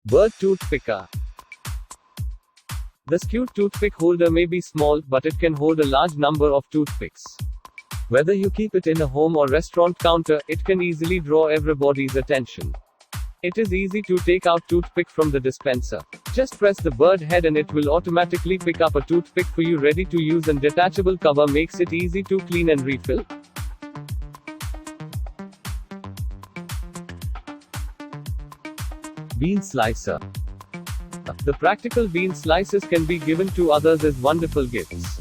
Bird tooth picker. The skewed toothpick holder may be small, but it can hold a large number of toothpicks. Whether you keep it in a home or restaurant counter, it can easily draw everybody's attention. It is easy to take out toothpick from the dispenser. Just press the bird head and it will automatically pick up a toothpick for you, ready to use, and detachable cover makes it easy to clean and refill. Bean slicer. The practical bean slices can be given to others as wonderful gifts.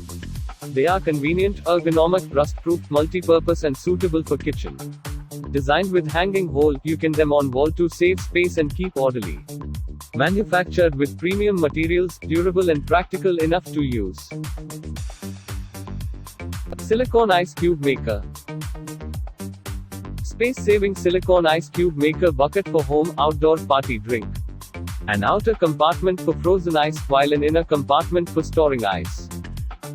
They are convenient, ergonomic, rust-proof, multi-purpose and suitable for kitchen. Designed with hanging hole, you can them on wall to save space and keep orderly. Manufactured with premium materials, durable and practical enough to use. Silicone ice cube maker. Space-saving silicone ice cube maker bucket for home, outdoor party drink. An outer compartment for frozen ice, while an inner compartment for storing ice.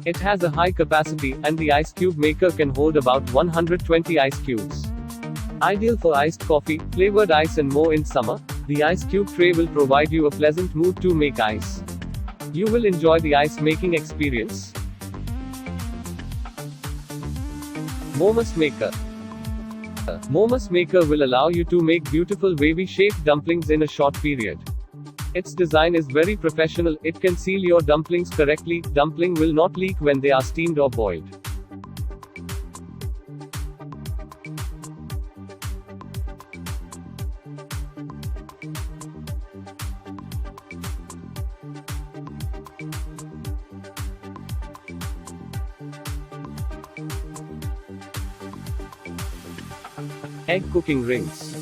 It has a high capacity, and the ice cube maker can hold about 120 ice cubes. Ideal for iced coffee, flavored ice and more in summer, the ice cube tray will provide you a pleasant mood to make ice. You will enjoy the ice making experience. Momus maker. Momus maker will allow you to make beautiful wavy shaped dumplings in a short period. Its design is very professional, it can seal your dumplings correctly, dumpling will not leak when they are steamed or boiled. Egg cooking rings.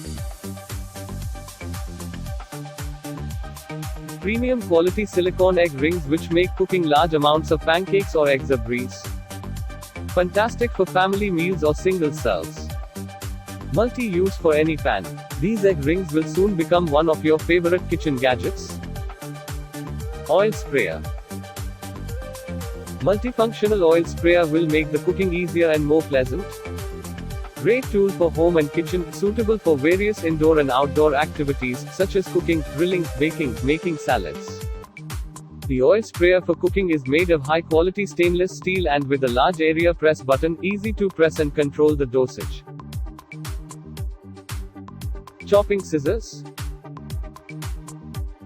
Premium quality silicone egg rings which make cooking large amounts of pancakes or eggs a breeze. Fantastic for family meals or single serves. Multi-use for any pan. These egg rings will soon become one of your favorite kitchen gadgets. Oil sprayer. Multifunctional oil sprayer will make the cooking easier and more pleasant. Great tool for home and kitchen, suitable for various indoor and outdoor activities, such as cooking, grilling, baking, making salads. The oil sprayer for cooking is made of high-quality stainless steel and with a large area press button, easy to press and control the dosage. Chopping scissors.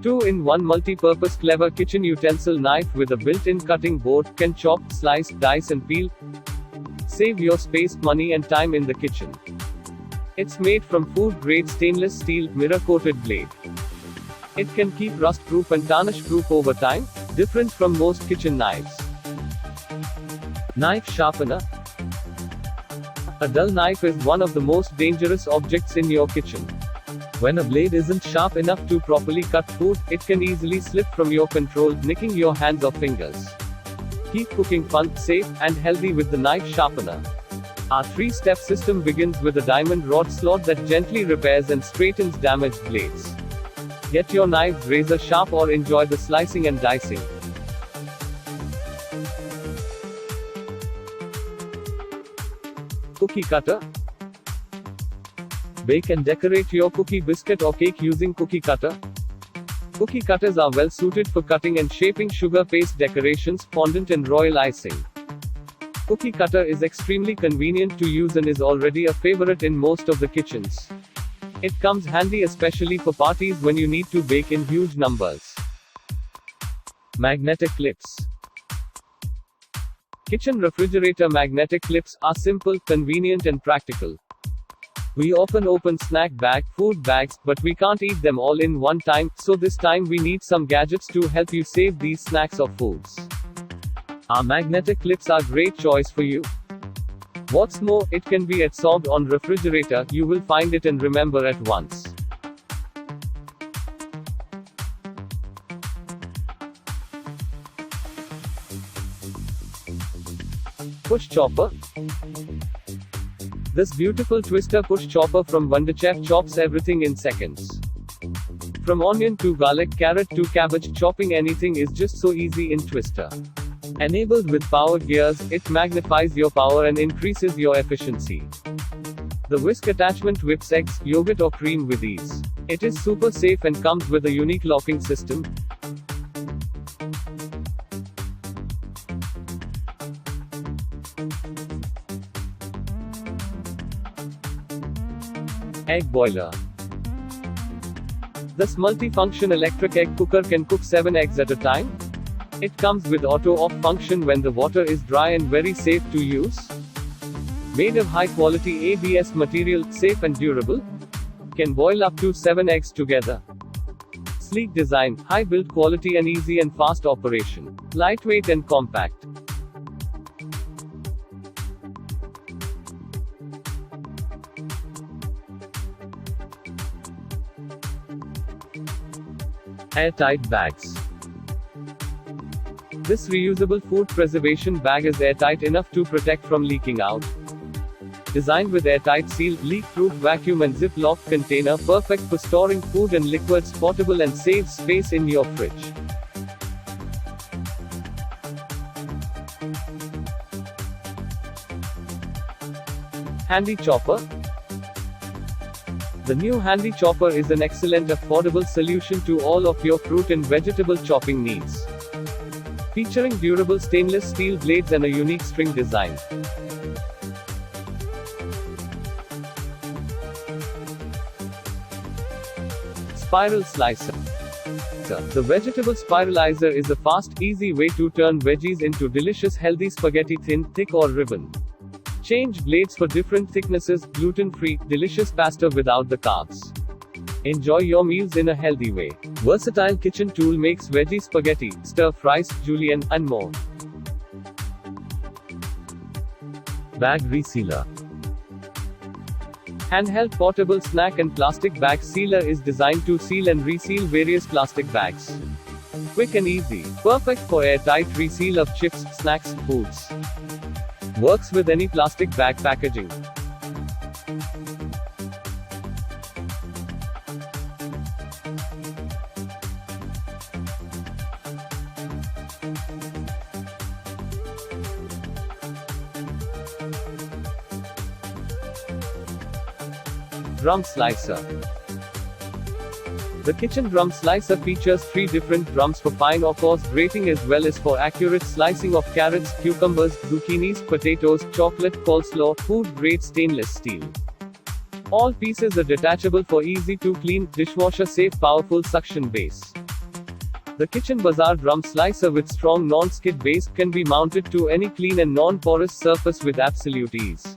2-in-1 multi-purpose clever kitchen utensil knife with a built-in cutting board, can chop, slice, dice and peel. Save your space, money and time in the kitchen. It's made from food-grade stainless steel, mirror-coated blade. It can keep rust-proof and tarnish-proof over time, different from most kitchen knives. Knife sharpener. A dull knife is one of the most dangerous objects in your kitchen. When a blade isn't sharp enough to properly cut food, it can easily slip from your control, nicking your hands or fingers. Keep cooking fun, safe, and healthy with the knife sharpener. Our 3-step system begins with a diamond rod slot that gently repairs and straightens damaged blades. Get your knives razor sharp or enjoy the slicing and dicing. Cookie cutter. Bake and decorate your cookie, biscuit or cake using cookie cutter. Cookie cutters are well suited for cutting and shaping sugar paste decorations, fondant and royal icing. Cookie cutter is extremely convenient to use and is already a favorite in most of the kitchens. It comes handy especially for parties when you need to bake in huge numbers. Magnetic clips. Kitchen refrigerator magnetic clips are simple, convenient and practical. We often open snack bag, food bags, but we can't eat them all in one time, so this time we need some gadgets to help you save these snacks or foods. Our magnetic clips are great choice for you. What's more, it can be adsorbed on refrigerator, you will find it and remember at once. Push chopper. This beautiful twister push chopper from Wonderchef chops everything in seconds. From onion to garlic, carrot to cabbage, chopping anything is just so easy in twister. Enabled with power gears, it magnifies your power and increases your efficiency. The whisk attachment whips eggs, yogurt or cream with ease. It is super safe and comes with a unique locking system. Egg boiler. This multi-function electric egg cooker can cook 7 eggs at a time. It comes with auto-off function when the water is dry and very safe to use. Made of high-quality ABS material, safe and durable. Can boil up to 7 eggs together. Sleek design, high build quality and easy and fast operation. Lightweight and compact. Airtight bags. This reusable food preservation bag is airtight enough to protect from leaking out. Designed with airtight seal, leak-proof vacuum and zip-lock container, perfect for storing food and liquids, portable and saves space in your fridge. Handy chopper. The new Handy Chopper is an excellent affordable solution to all of your fruit and vegetable chopping needs. Featuring durable stainless steel blades and a unique string design. Spiral slicer. The vegetable spiralizer is a fast, easy way to turn veggies into delicious healthy spaghetti, thin, thick or ribbon. Change blades for different thicknesses, gluten-free, delicious pasta without the carbs. Enjoy your meals in a healthy way. Versatile kitchen tool makes veggie spaghetti, stir fries, julienne, and more. Bag resealer. Handheld portable snack and plastic bag sealer is designed to seal and reseal various plastic bags. Quick and easy. Perfect for airtight reseal of chips, snacks, foods. Works with any plastic bag packaging. Drum slicer. The kitchen drum slicer features 3 different drums for fine or coarse grating as well as for accurate slicing of carrots, cucumbers, zucchinis, potatoes, chocolate, coleslaw, food-grade stainless steel. All pieces are detachable for easy to clean, dishwasher safe, powerful suction base. The Kitchen Bazaar drum slicer with strong non-skid base can be mounted to any clean and non-porous surface with absolute ease.